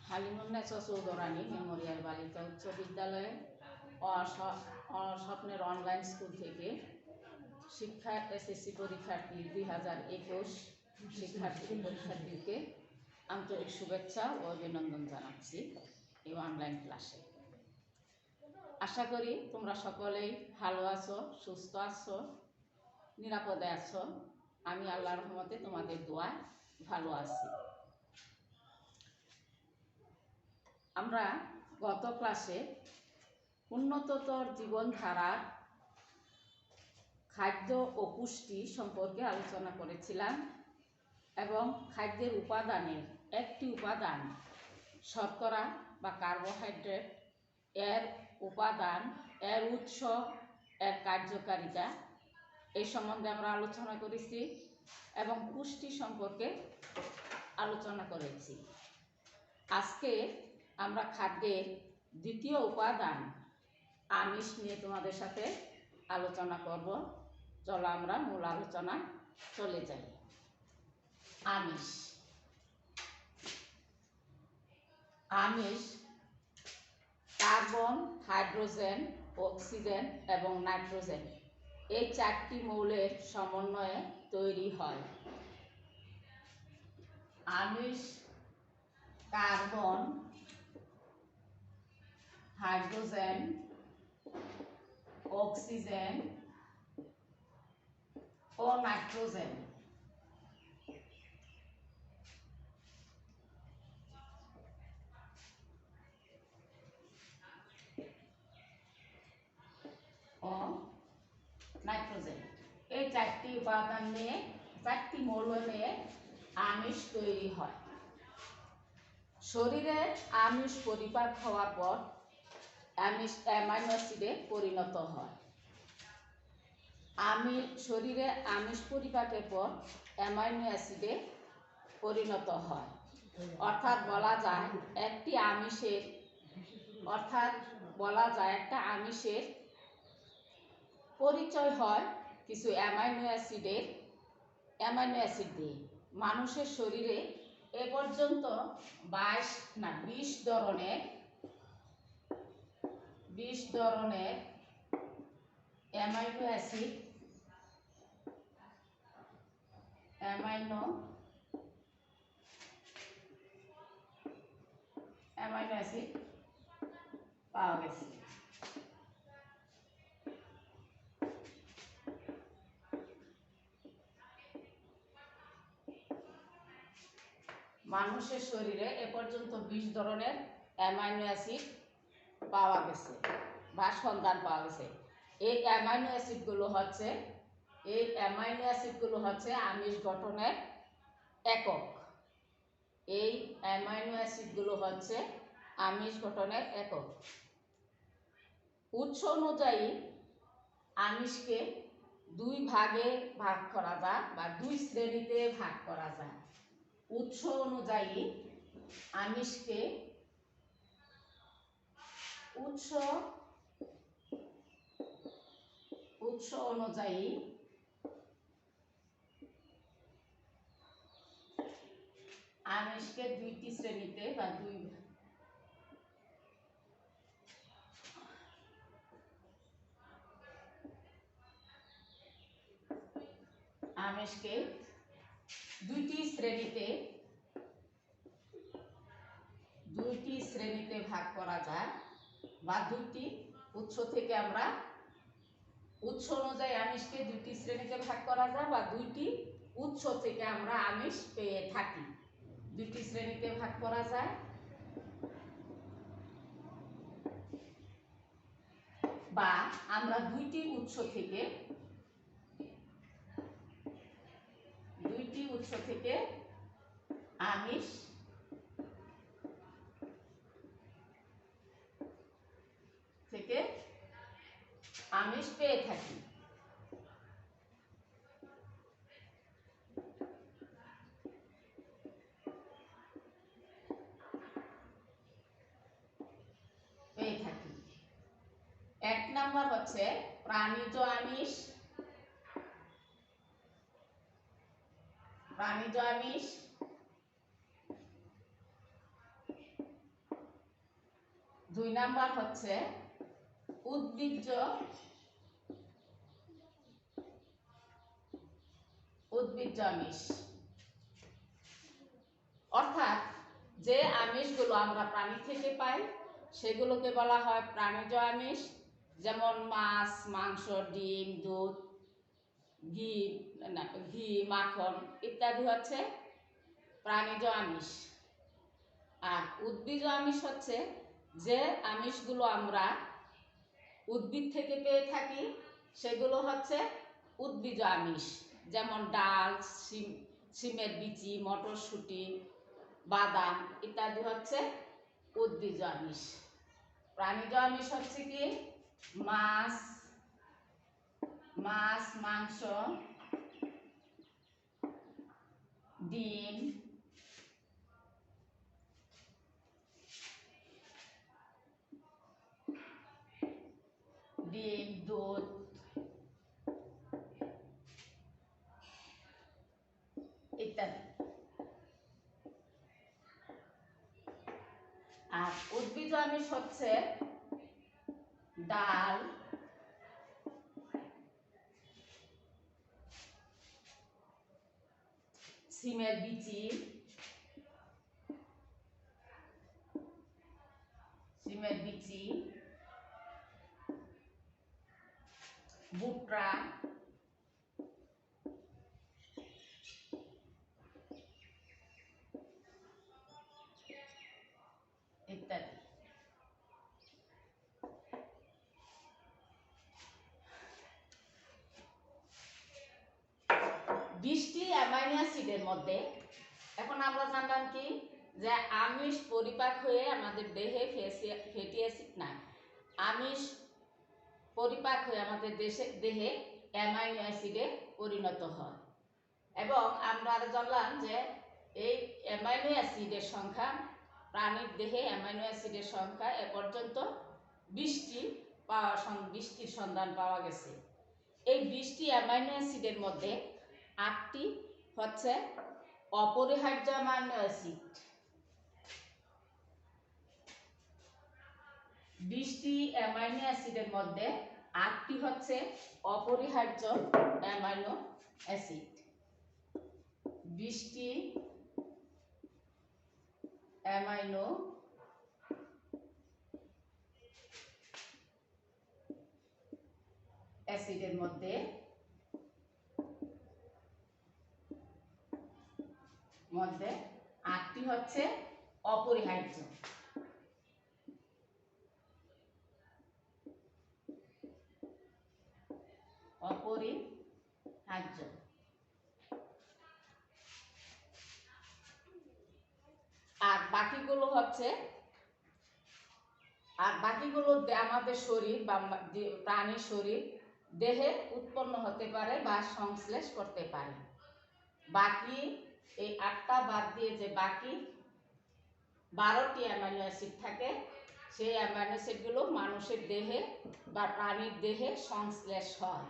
হালিমুন্নেছা Chaudhurani Memorial বালিকা উচ্চ বিদ্যালয়ে স্বপ্নের অনলাইন স্কুল থেকে শিক্ষা এসএসসি পরীক্ষার্থী 2021 পরীক্ষার্থীকে আন্তরিক শুভেচ্ছা ও অভিনন্দন জানাচ্ছি এই অনলাইন ক্লাসে। আশা করি তোমরা সকলেই ভালো আছো, সুস্থ আছো, নিরাপদে আছো। আমি আল্লাহর রহমতে তোমাদের দোয়ায় ভালো আছি। আমরা গত ক্লাসে উন্নততর জীবনধারার খাদ্য ও পুষ্টি সম্পর্কে আলোচনা করেছিলাম এবং খাদ্যের উপাদানের একটি উপাদান শর্করা বা কার্বোহাইড্রেট, এর উপাদান, এর উৎস, এর কার্যকারিতা এই সম্বন্ধে আমরা আলোচনা করেছি এবং পুষ্টি সম্পর্কে আলোচনা করেছি। আজকে আমরা খাদ্যের দ্বিতীয় উপাদান আমিষ নিয়ে তোমাদের সাথে আলোচনা করব। চলো আমরা মূল আলোচনায় চলে যাই। আমিষ কার্বন, হাইড্রোজেন, অক্সিজেন এবং নাইট্রোজেন এই চারটি মৌলের সমন্বয়ে তৈরি হয়। আমিষ কার্বন, হাইড্রোজেন, অক্সিজেন ও নাইট্রোজেন এই চারটি উপাদান নিয়ে, চারটি মৌল নিয়ে আমিষ তৈরি হয়। শরীরে আমিষ পরিপাক হওয়ার পর আমিষ অ্যামাইনো অ্যাসিডে পরিণত হয়। শরীরে আমিষ পরিপাকের পর অ্যামাইনো অ্যাসিডে পরিণত হয়। অর্থাৎ বলা যায় একটা আমিষের পরিচয় হয় কিছু অ্যামাইনো অ্যাসিড দিয়ে। মানুষের শরীরে এ পর্যন্ত 20 ধরনের অ্যামাইনো অ্যাসিড পাওয়া গেছে। মানুষের শরীরে এ পর্যন্ত 20 ধরনের অ্যামাইনো অ্যাসিড পাওয়া গেছে বা সন্ধান পাওয়া গেছে। এই অ্যামাইনো অ্যাসিডগুলো হচ্ছে আমিষ গঠনের একক। এই অ্যামাইনো অ্যাসিডগুলো হচ্ছে আমিষ গঠনের একক। উৎস অনুযায়ী আমিষকে দুই ভাগে ভাগ করা যায় বা দুই শ্রেণীতে ভাগ করা যায়। উৎস অনুযায়ী আমিষকে দুইটি শ্রেণীতে বা দুইটি শ্রেণীতে ভাগ করা যায় বা দুইটি উৎস থেকে আমরা উৎস অনুযায়ী আমিষকে দুইটি শ্রেণীতে ভাগ করা যায় বা দুইটি উৎস থেকে আমরা আমিষ পেয়ে থাকি। দুইটি শ্রেণীতে ভাগ করা যায় বা আমরা দুইটি উৎস থেকে আমিষ পেয়ে থাকি। এক নাম্বার হচ্ছে প্রাণীজ আমিষ। 2 নাম্বার হচ্ছে উদ্ভিজ্জ আমিষ, অর্থাৎ যে আমিষগুলো আমরা প্রাণী থেকে পাই সেগুলোকে বলা হয় প্রাণীজ আমিষ, যেমন মাছ, মাংস, ডিম, দুধ, ঘি, মাখন ইত্যাদি হচ্ছে প্রাণীজ আমিষ। আর উদ্ভিজ্জ আমিষ হচ্ছে যে আমিষগুলো আমরা উদ্ভিদ থেকে পেয়ে থাকি সেগুলো হচ্ছে উদ্ভিজ্জ আমিষ, যেমন ডাল, সিমের বিচি, মটরশুঁটি, বাদাম ইত্যাদি হচ্ছে উদ্ভিজ্জ আমিষ। প্রাণীজ আমিষ হচ্ছে কি মাছ, মাংস, ডিম, দুধ ইত্যাদি। আর উদ্ভিজ্জ আমিষ হচ্ছে ডাল, সিমের বিচি, ভুট্টা ইত্যাদি। বৃষ্টি অ্যামাইনো অ্যাসিডের মধ্যে এখন আমরা জানলাম কি যে আমিষ পরিপাক হয়ে আমাদের দেহে ফ্যাটি অ্যাসিড না, আমিষ পরিপাক হয়ে আমাদের দেহে অ্যামাইনো অ্যাসিডে পরিণত হয়। এবং আমরা জানলাম যে এই অ্যামাইনো অ্যাসিডের সংখ্যা প্রাণীর দেহে অ্যামাইনো অ্যাসিডের সংখ্যা এ পর্যন্ত 20টির সন্ধান পাওয়া গেছে। এই 20টি অ্যামাইনো অ্যাসিডের মধ্যে 8টি হচ্ছে অপরিহার্য অ্যামাইনো অ্যাসিড। 20টি অ্যামাইনো অ্যাসিডের মধ্যে 8টি হচ্ছে অপরিহার্য অ্যামাইনো অ্যাসিড। 20টি অ্যামাইনো অ্যাসিডের মধ্যে 8টি হচ্ছে অপরিহার্য। আর বাকিগুলো আমাদের শরীর বা প্রাণীর শরীর দেহে উৎপন্ন হতে পারে বা সংশ্লেষ করতে পারে। বাকি এই 8টা বাদ দিয়ে যে বাকি 12টি অ্যামাইনো অ্যাসিড থাকে সেই অ্যামাইনো অ্যাসিডগুলো মানুষের দেহে বা প্রাণীর দেহে সংশ্লেষ হয়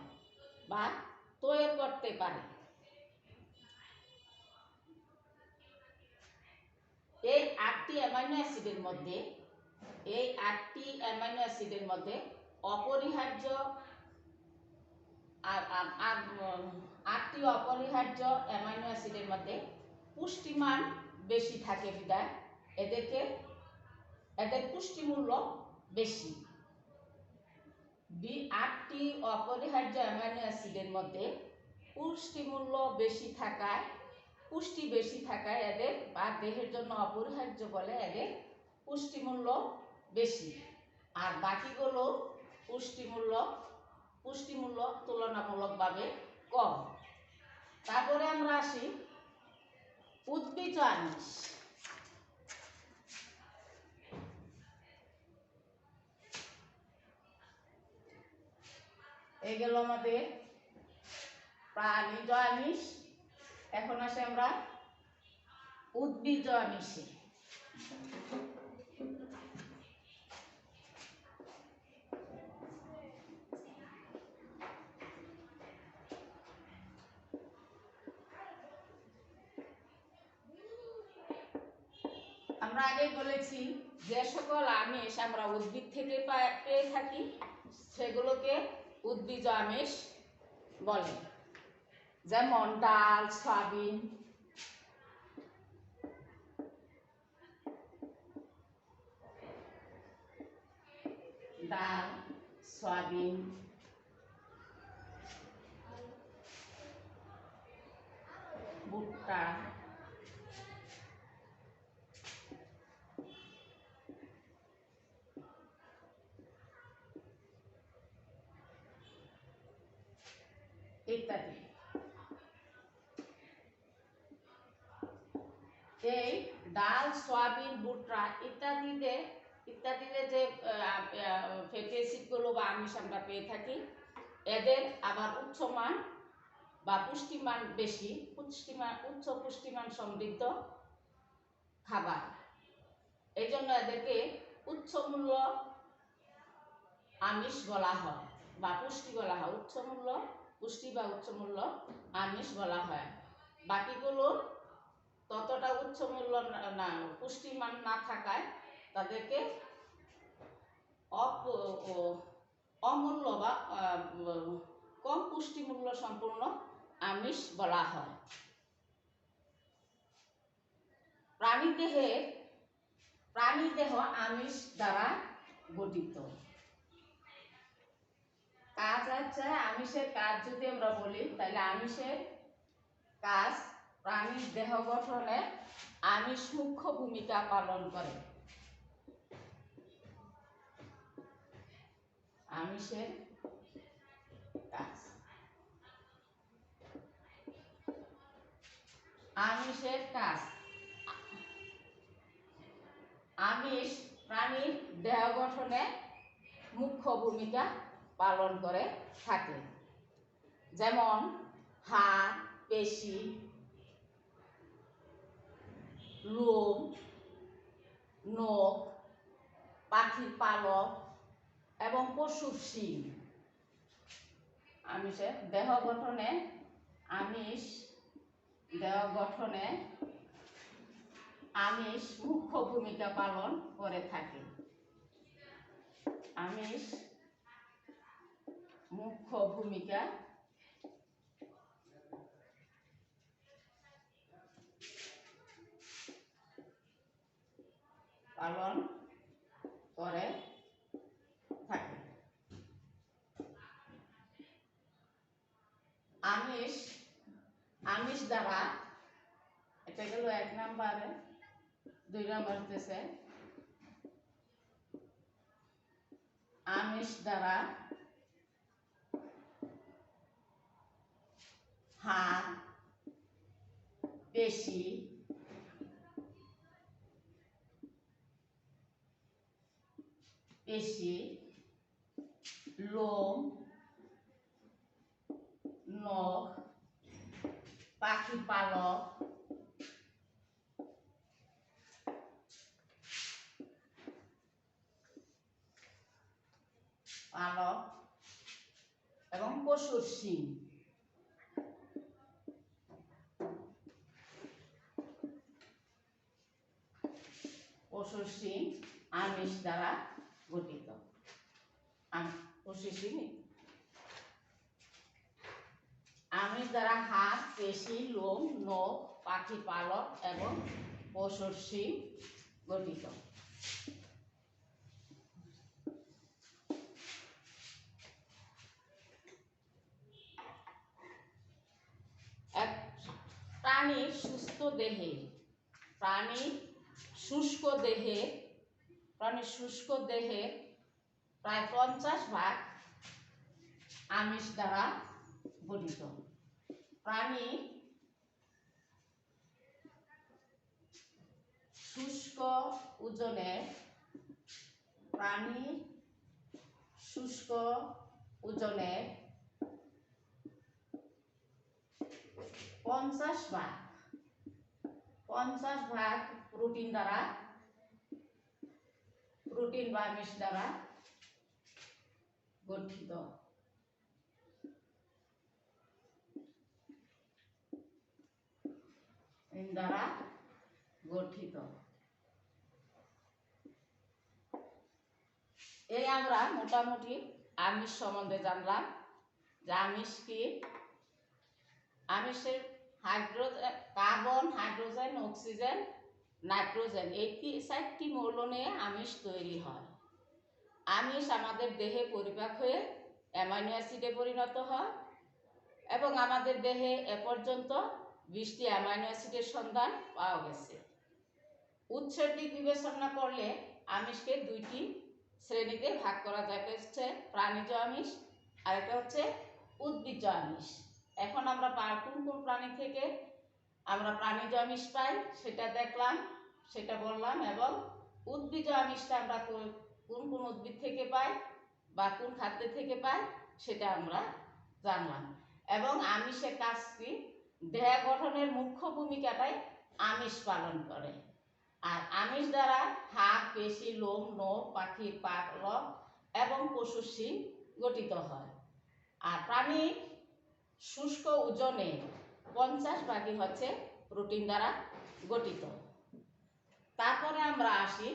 বা তৈরি করতে পারে। এই 8টি অ্যামাইনো অ্যাসিডের মধ্যে অপরিহার্য 8টি অপরিহার্য অ্যামাইনো অ্যাসিডের মধ্যে পুষ্টিমান বেশি থাকে বিধায় এদের পুষ্টিমূল্য বেশি। 8টি অপরিহার্য অ্যামাইনো অ্যাসিডের মধ্যে পুষ্টিমূল্য বেশি থাকায় এদের বা দেহের জন্য অপরিহার্য বলে এদের পুষ্টিমূল্য বেশি। আর বাকিগুলো পুষ্টিমূল্য তুলনামূলকভাবে কম। তারপরে আমরা আসি উদ্ভিজ্জ আমিষ। এগুলো আমাদের প্রাণীজ আমিষ। এখন আসে আমরা উদ্ভিজ্জ আমিষে। আমরা আগেই বলেছি যে সকল আমিষ আমরা উদ্ভিদ থেকে পেয়ে থাকি সেগুলোকে উদ্ভিজ আমিষ বলে, যেমন ডাল, সয়াবিন, ভুট্টা, ইত্যাদি। এই ডাল, সয়াবিন, ভুট্টা ইত্যাদিতে যে ফ্যাটি অ্যাসিডগুলো বা আমিষ আমরা পেয়ে থাকি, এদের আবার উচ্চমান বা পুষ্টিমান বেশি, উচ্চ পুষ্টিমান সমৃদ্ধ খাবার। এই জন্য এদেরকে উচ্চ মূল্য আমিষ বলা হয় বা পুষ্টি বলা হয়। পুষ্টি বা উচ্চ মূল্য আমিষ বলা হয়। বাকিগুলো ততটা উচ্চ মূল্য না, পুষ্টিমান না থাকায় তাদেরকে অমূল্য বা কম পুষ্টিমূল্য সম্পূর্ণ আমিষ বলা হয়। প্রাণীদেহ আমিষ দ্বারা গঠিত। কাজ হচ্ছে, আমিষের কাজ যদি আমরা বলি তাহলে আমিষের কাজ প্রাণীর দেহ গঠনে আমিষ মুখ্য ভূমিকা পালন করে। আমিষের কাজ, আমিষ প্রাণীর দেহ গঠনে মুখ্য ভূমিকা পালন করে থাকে। যেমন হাড়, পেশি, লোম, নখ, পাখির পালক এবং পশুর শিং। আমিষের দেহ গঠনে আমিষ মুখ্য ভূমিকা পালন করে থাকে। আমিষ মুখ্য ভূমিকা পালন করে থাকে। আমিষ দ্বারা, এটা গেল 1 নম্বরে। 2 নম্বর হচ্ছে আমিষ দ্বারা হাড়, পেশি, লোম, নখ, পাখির পালক এবং পশুর শিং। আমিষ দ্বারা গঠিত। আমিষ দ্বারা হাড়, পেশি, লোম, নখ, পাখি পালক এবং পশুর শিং গঠিত। প্রাণীর শুষ্ক দেহে প্রায় 50% আমিষ দ্বারা গঠিত। প্রাণীর শুষ্ক ওজনের 50% প্রোটিন বা আমিষ দ্বারা গঠিত। এই আমরা মোটামুটি আমিষ সম্বন্ধে জানলাম যে আমিষ কি। আমিষের hydrogen, carbon, hydrogen, oxygen, nitrogen, এই 4টি মৌল নিয়ে আমিষ তৈরি হয়। আমিষ আমাদের দেহে পরিপাক হয়ে অ্যামাইনো অ্যাসিডে পরিণত হয় এবং আমাদের দেহে এ পর্যন্ত 20টি অ্যামাইনো অ্যাসিডের সন্ধান পাওয়া গেছে। উৎসের দিক বিবেচনা করলে আমিষকে 2টি শ্রেণীতে ভাগ করা যায়, হচ্ছে প্রাণীজ আমিষ আর একটা হচ্ছে উদ্ভিজ্জ আমিষ। এখন আমরা কোন কোন প্রাণী থেকে আমরা প্রাণীজ আমিষ পাই সেটা দেখলাম, সেটা বললাম, এবং উদ্ভিজ্জ আমিষটা আমরা কোন কোন উদ্ভিদ থেকে পাই বা কোন খাদ্য থেকে পাই সেটা আমরা জানলাম। এবং আমিষের কাজ কি, দেহ গঠনের মুখ্য ভূমিকাটাই আমিষ পালন করে। আর আমিষ দ্বারা হাড়, পেশি, লোম, নখ, পাখির পালক এবং পশুর শিং গঠিত হয়। আর প্রাণীর শুষ্ক ওজনে 50% হচ্ছে প্রোটিন দ্বারা গঠিত। তারপরে আমরা আসি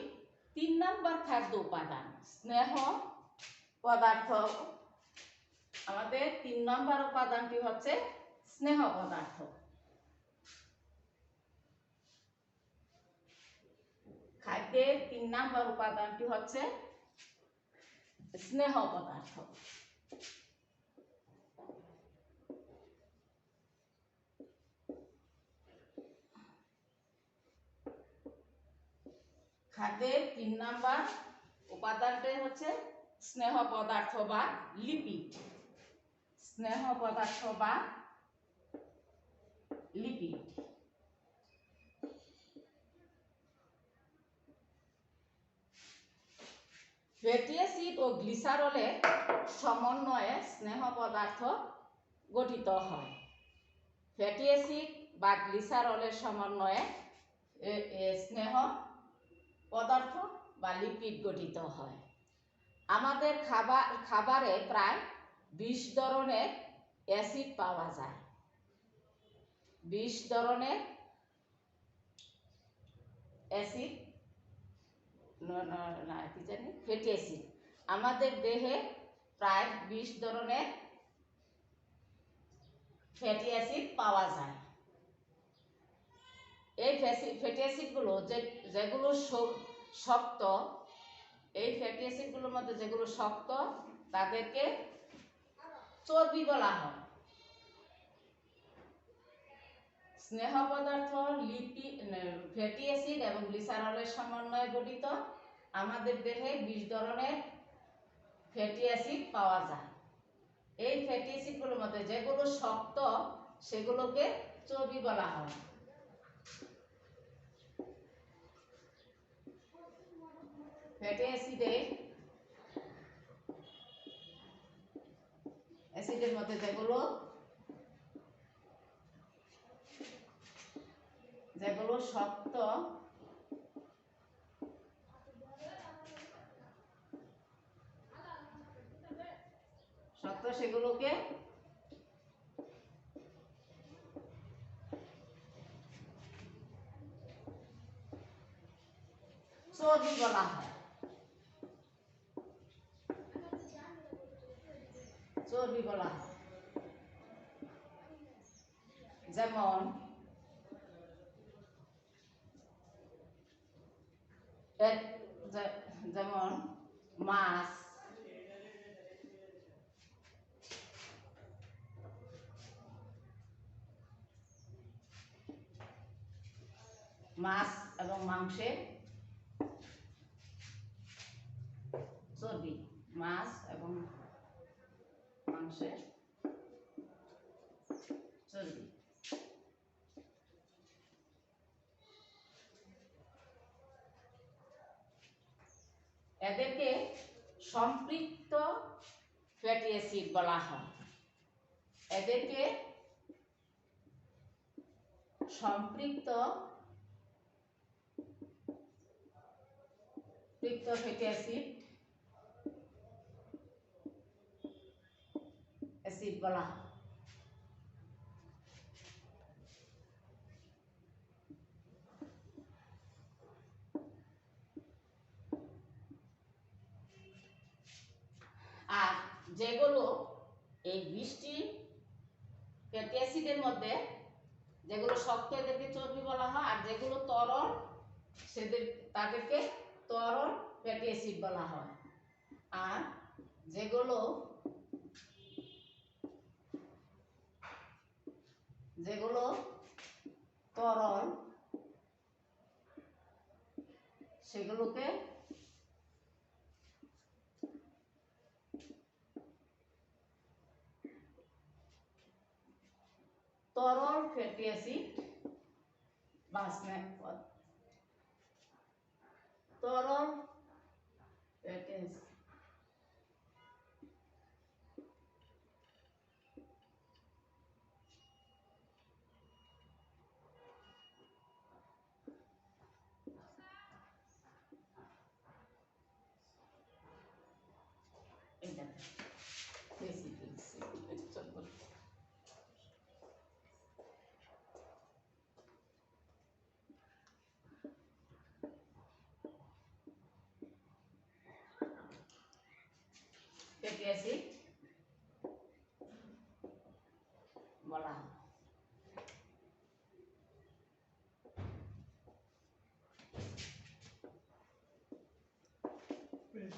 3 নম্বর খাদ্য উপাদান, স্নেহ পদার্থ। আমাদের 3 নম্বর উপাদানটি হচ্ছে স্নেহ পদার্থ। খাদ্যের 3 নম্বর উপাদানটি হচ্ছে স্নেহ পদার্থ। খাদ্যের 3 নম্বর উপাদানটি হচ্ছে স্নেহ পদার্থ বা লিপিড। স্নেহ পদার্থ বা লিপিড। ফ্যাটি অ্যাসিড ও গ্লিসারলের সমন্বয়ে স্নেহ পদার্থ গঠিত হয়। ফ্যাটি অ্যাসিড বা গ্লিসারলের সমন্বয়ে স্নেহ পদার্থ বা লিপিড গঠিত হয়। আমাদের খাবারে প্রায় 20 ধরনের অ্যাসিড পাওয়া যায়। 20 ধরনের অ্যাসিড, ফ্যাটি অ্যাসিড। আমাদের দেহে প্রায় 20 ধরনের ফ্যাটি অ্যাসিড পাওয়া যায়। এই ফ্যাটি অ্যাসিডগুলো যেগুলো শক্ত, এই ফ্যাটি অ্যাসিডগুলোর মধ্যে যেগুলো শক্ত তাদেরকে চর্বি বলা হয়। স্নেহ পদার্থ, লিপিড, ফ্যাটি অ্যাসিড এবং গ্লিসারলের সমন্বয়ে গঠিত আমাদের দেহে 20 ধরনের ফ্যাটি অ্যাসিড পাওয়া যায়। এই ফ্যাটি অ্যাসিডগুলোর মধ্যে যেগুলো শক্ত সেগুলোকে চর্বি বলা হয়। ফ্যাটি অ্যাসিডের মধ্যে যেগুলো শক্ত সেগুলোকে চর্বি বলা হয়। চর্বি বলা হয়। যেমন মাছ, এবং মাংসের চর্বি। মাছ এবং মাংসের চর্বি। এদেরকে সম্পৃক্ত ফ্যাটি অ্যাসিড বলা হয়। এদেরকে সম্পৃক্ত ফ্যাটি অ্যাসিড বলা হয়। যেগুলো এই 20টি ফ্যাটি অ্যাসিডের মধ্যে যেগুলো শক্ত এদেরকে চর্বি বলা হয়, আর যেগুলো তরল তাদেরকে তরল ফ্যাটি অ্যাসিড বলা হয়। আর যেগুলো তরল সেগুলোকে তরল ফ্যাটি অ্যাসিড বা তরল ফ্যাটি অ্যাসিড। ফ্যাটি অ্যাসিড বলা হয়।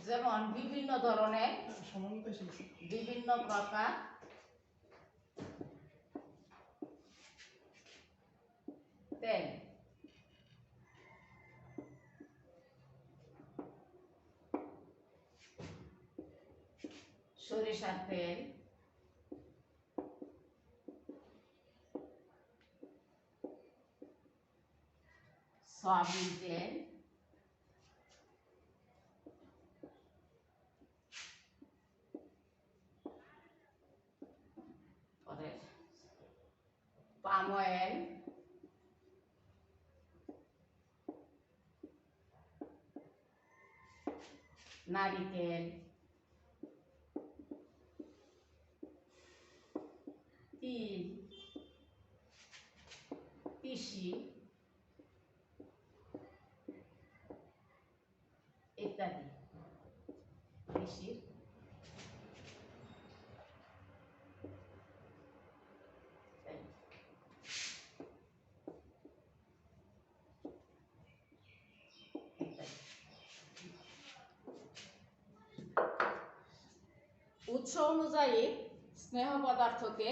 যেমন বিভিন্ন ধরনের বিভিন্ন প্রকার তেল, সরিষার তেল, সয়াবিন তেল, পাম অয়েল, নারিকেল, তিল, তিসি ইত্যাদি। তিসির উৎস অনুযায়ী স্নেহ পদার্থকে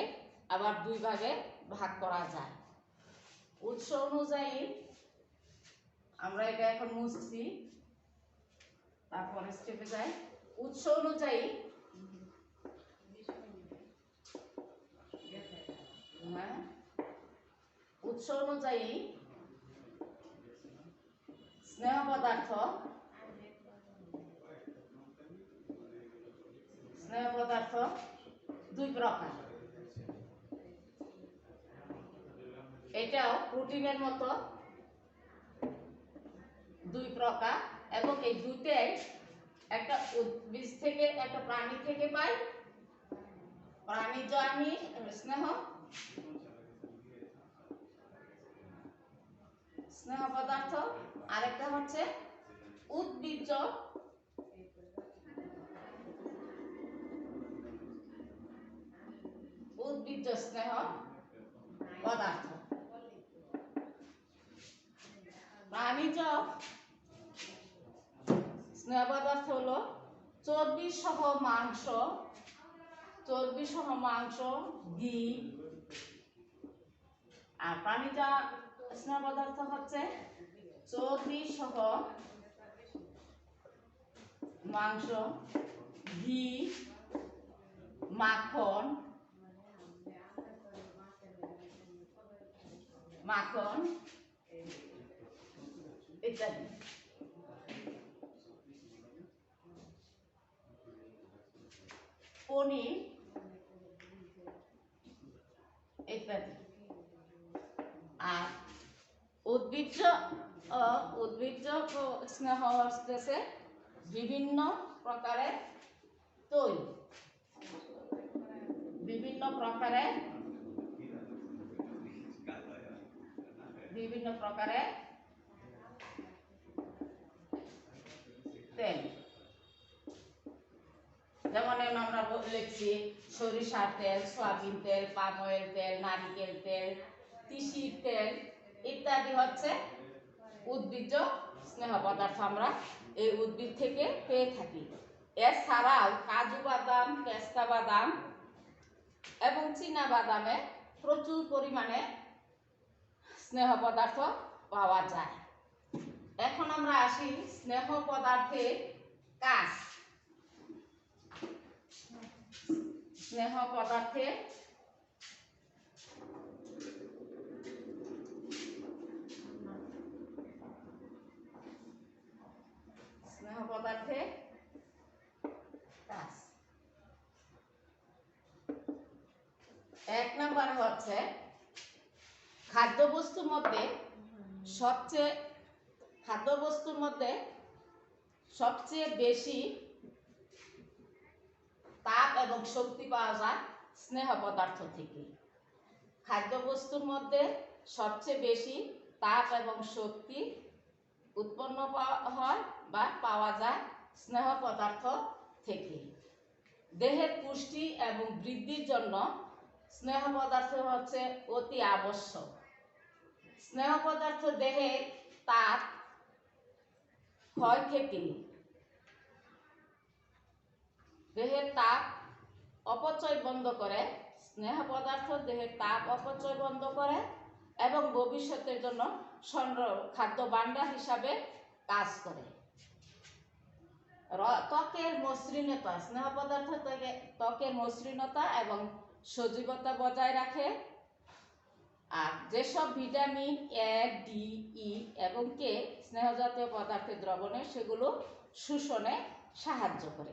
আবার দুই ভাগে ভাগ করা যায়। উৎস অনুযায়ী আমরা এটা এখন মুছছি, তারপরে স্টেপে যাই। উৎস অনুযায়ী উৎস অনুযায়ী স্নেহ পদার্থ দুই প্রকার। এটাও প্রোটিনের মতো দুই প্রকার, এবং এই দুইটাই একটা উদ্ভিদ থেকে একটা প্রাণী থেকে পাই, প্রাণীজ স্নেহ পদার্থ, আরেকটা হচ্ছে উদ্ভিজ্জ স্নেহ পদার্থ। প্রাণীজ স্নেহ পদার্থ হলো চর্বি সহ মাংস, ঘি। আর প্রাণীজ স্নেহ পদার্থ হচ্ছে চর্বি সহ মাংস, ঘি, মাখন ইত্যাদি। পনির ইত্যাদি। আর উদ্ভিজ্জ স্নেহ হচ্ছে বিভিন্ন প্রকারের তৈল, বিভিন্ন প্রকারের তেল। যেমন আমরা লিখছি সরিষার তেল, সয়াবিন তেল, পাম অয়েল তেল, নারিকেল তেল, তিসির তেল ইত্যাদি হচ্ছে উদ্ভিজ্জ স্নেহ পদার্থ আমরা এই উদ্ভিদ থেকে পেয়ে থাকি। এছাড়াও কাজু বাদাম, পেস্তা বাদাম এবং চীনা বাদামে প্রচুর পরিমাণে স্নেহ পদার্থ পাওয়া যায়। এখন আমরা আসি স্নেহ পদার্থের কাজ। স্নেহ পদার্থের কাজ। 1 নম্বর হচ্ছে খাদ্যবস্তুর মধ্যে সবচেয়ে বেশি তাপ এবং শক্তি পাওয়া যায় স্নেহ পদার্থ থেকে। খাদ্যবস্তুর মধ্যে সবচেয়ে বেশি তাপ এবং শক্তি উৎপন্ন হয় বা পাওয়া যায় স্নেহ পদার্থ থেকে। দেহের পুষ্টি এবং বৃদ্ধির জন্য স্নেহ পদার্থ হচ্ছে অতি আবশ্যক। স্নেহ পদার্থ দেহের তাপ ক্ষয় থেকে দেহের তাপ অপচয় বন্ধ করে। স্নেহ পদার্থ দেহের তাপ অপচয় বন্ধ করে এবং ভবিষ্যতের জন্য খাদ্য ভাণ্ডার হিসাবে কাজ করে। ত্বকের মসৃণতা, স্নেহ পদার্থ ত্বকের মসৃণতা এবং সজীবতা বজায় রাখে। আর যেসব ভিটামিন এ, ডি, ই এবং কে স্নেহ জাতীয় পদার্থের দ্রবণে সেগুলো শোষণে সাহায্য করে।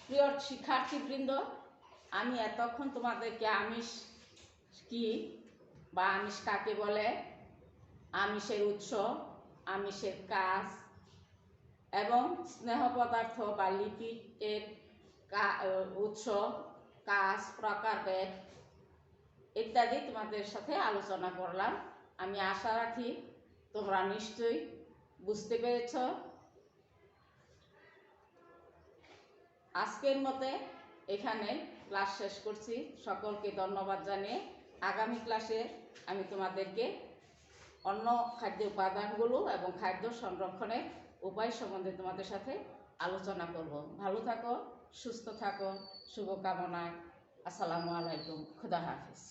প্রিয় শিক্ষার্থীবৃন্দ, আমি এতক্ষণ তোমাদেরকে আমিষ কি বা আমিষ কাকে বলে, আমিষের উৎস, আমিষের কাজ এবং স্নেহ পদার্থ বা লিপিডের উৎস, কাজ, প্রকারভেদ ইত্যাদি তোমাদের সাথে আলোচনা করলাম। আমি আশা রাখি তোমরা নিশ্চয়ই বুঝতে পেরেছ। আজকের মতে এখানে ক্লাস শেষ করছি। সকলকে ধন্যবাদ জানিয়ে আগামী ক্লাসে আমি তোমাদেরকে অন্য খাদ্য উপাদানগুলো এবং খাদ্য সংরক্ষণের উপায় সম্বন্ধে তোমাদের সাথে আলোচনা করব। ভালো থাকো, সুস্থ থাকো, শুভকামনায়। আসসালামু আলাইকুম, খুদা হাফেজ।